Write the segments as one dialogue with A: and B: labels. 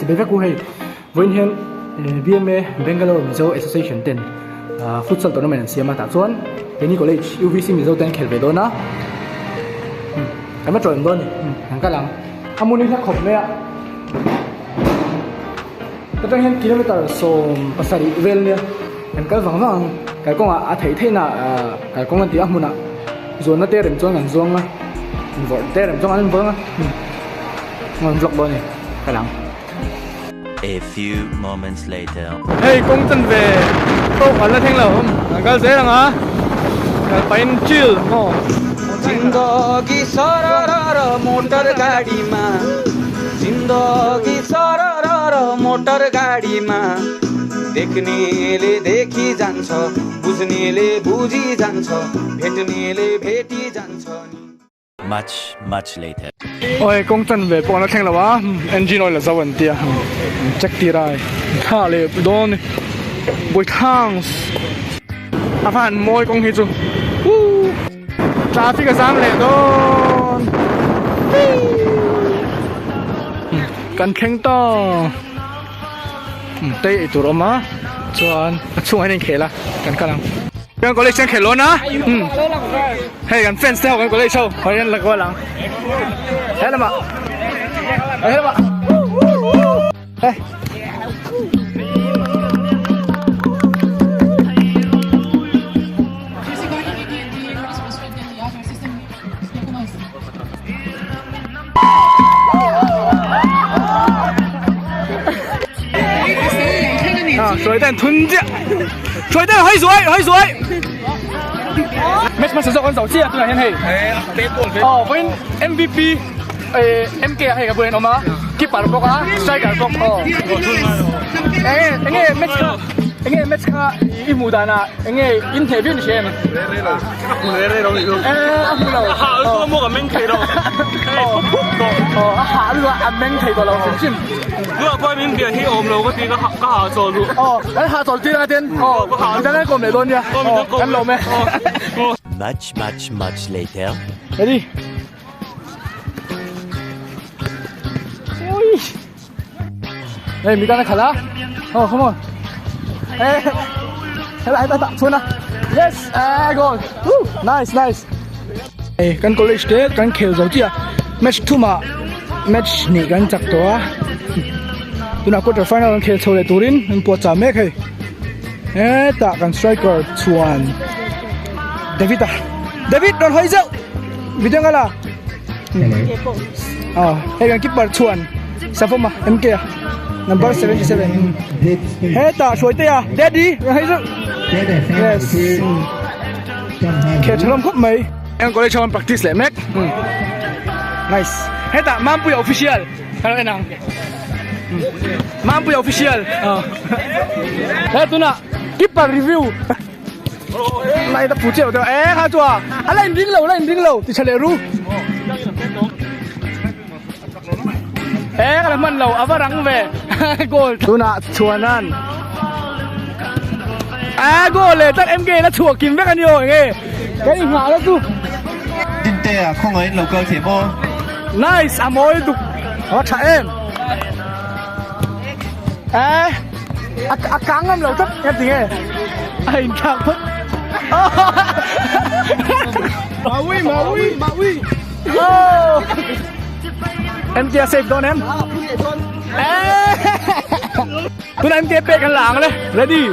A: si bevek ku hei voin hian BMA Bangalore Mizo Association ten futsal tournament siama ta chuan Penny College UVC Mizo ten khel ve dona kama troim don ang kalang amuni na khop me ta hian kilometer so pasari vel ne ang kal wang cái con à thấy thế nào cái con ăn tiếng muốn à rồi nó tê rầm cho ngàn zuông á vợ tê rầm cho ngàn vâng á ngon vlog luôn này cái lắm.
B: A few moments later.
A: Hey công chân về câu hỏi là thanh lẩu không cái dễ lắm á cái bánh chill ngon.
C: जिंदगी सरर मोटर गाडीमा जिंदगी सरर मोटर गाडीमा देख्नेले देखि जान्छ बुझ्नेले बुझी जान्छ भेट्नेले भेटी जान्छ नि.
B: Much later.
A: Ôi công chân về bọn nó thanh lẩu á engine oil là sao vậy tia check tia ra thả lên đón bồi thang à phản môi công hết rồi traffic jam le don kan kheng to tei tu roma chuan chung hai ning khela kan kalang kan college chen khelo na hey kan fans te kan college show hoyan la ko lang hele ma hele ma hey水弹吞击，水弹開水。乜實在按手指啊？對啊，係。哦，本 MVP MK 係嘅本好嘛？keeper 個啊，striker 個哦。應該 match 卡一無單啊，應該 interview 先。
D: 下個冇咁明企咯。
A: 下呢個阿明企過咯，先。
D: 如果外面別起我們路嗰啲個下座路。
A: 哦，喺下座啲嗰啲，哦，唔得咧，過唔嚟攞啫。哦，咁路咩
B: ？Much later.
A: Ready? Ui. Đây, mình đang khả lá. Oh, come on. Hey, lại ta tạm xuống nào. Yes, goal. Nice. Hey, kan college đấy, kan khel rồi chứ? Match two mà, match này kan chắc toa. Tu nào quarter final kan khel thôi turin, kan buat jamek hey. Ta kan striker chuan. David don hoi dạo. Video nga là. Hey kan keeper chuan. Sao mà em kia. Number 77. Hey ta suối tê à, Daddy, hay chứ? Yes. Kể cho khóc mấy. Em có đây cho em practice lại mec. Nice. Hey ta, mampu ya official. Kalau enang. Mampu ya official. Hey tu nak keeper review. Này ta phụ triệu rồi. Ha chua. Lên đinh lầu, thì chale ru. Cái là mình lầu áo răng về goal tu nạ chùa nan goalเลยตั้ง MK แล้วchùa kim vét anh yêu nghe cái hình hỏa đó tu
E: tin tê à không ấy lầu cơ thể vô
A: nice à mối tục nó chạy em căng em lầu tất em gì nghe hình thằng phất mà uy em kia save don em tôi em kia peกันหลังเลย ready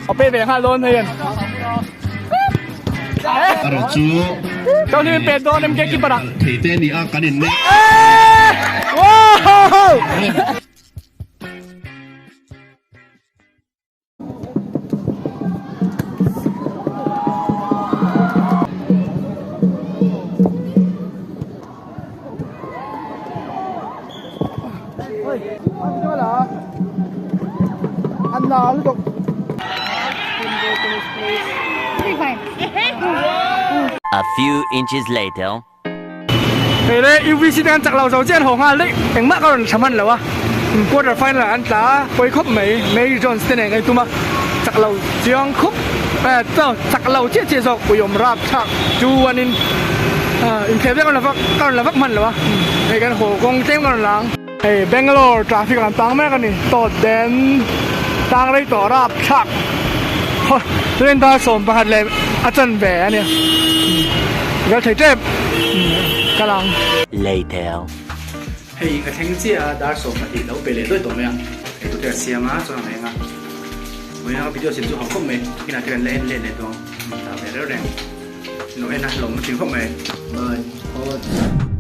A: เอาpe về hai don thôi
E: rồi chú
A: câu này pe don em kia keeper
E: thì tên đi ăn cá đình đấy.
B: A few inches later.
A: Thế đấy, UVC đang chặt lầu dầu trên hồ hoa đấy, cảnh mắc còn chấm ăn lầu à? Quarter final là ăn tá quay khóc mấy Jones tên này ngay tu mà chặt lầu chiang khúc 8 เจ้าสักเราเจี๊ยๆสกอุยมราบชักจูวันนินอินเทปได้กันละฟักมันเหรอวะไอ้กันโหกงเจ้มกันหลังไอ้เบงกาโลทราฟิกกันตังแม่กันนี่ต่อเดนตังได้ต่อราบชักเล่นตาสมประหัดเลยอาจารย์แหวนเนี่ยก็ถือเจ็บกำลัง
B: Later.
A: ให้กระเทงเสียดาร์สมปฏิแล้วไปเลยด้วยตัวเมียไอ้ตัวเดียเสียมาส่วนไหนอ่ะวันนี้เราวิดีโอเสร็จจู่เขาเข้ามาที่น่าจะเป็นเล่นตัวตามไปเรื่อยๆหนูเอ็นนะหลงมาถึงเข้ามาเบย์โคตร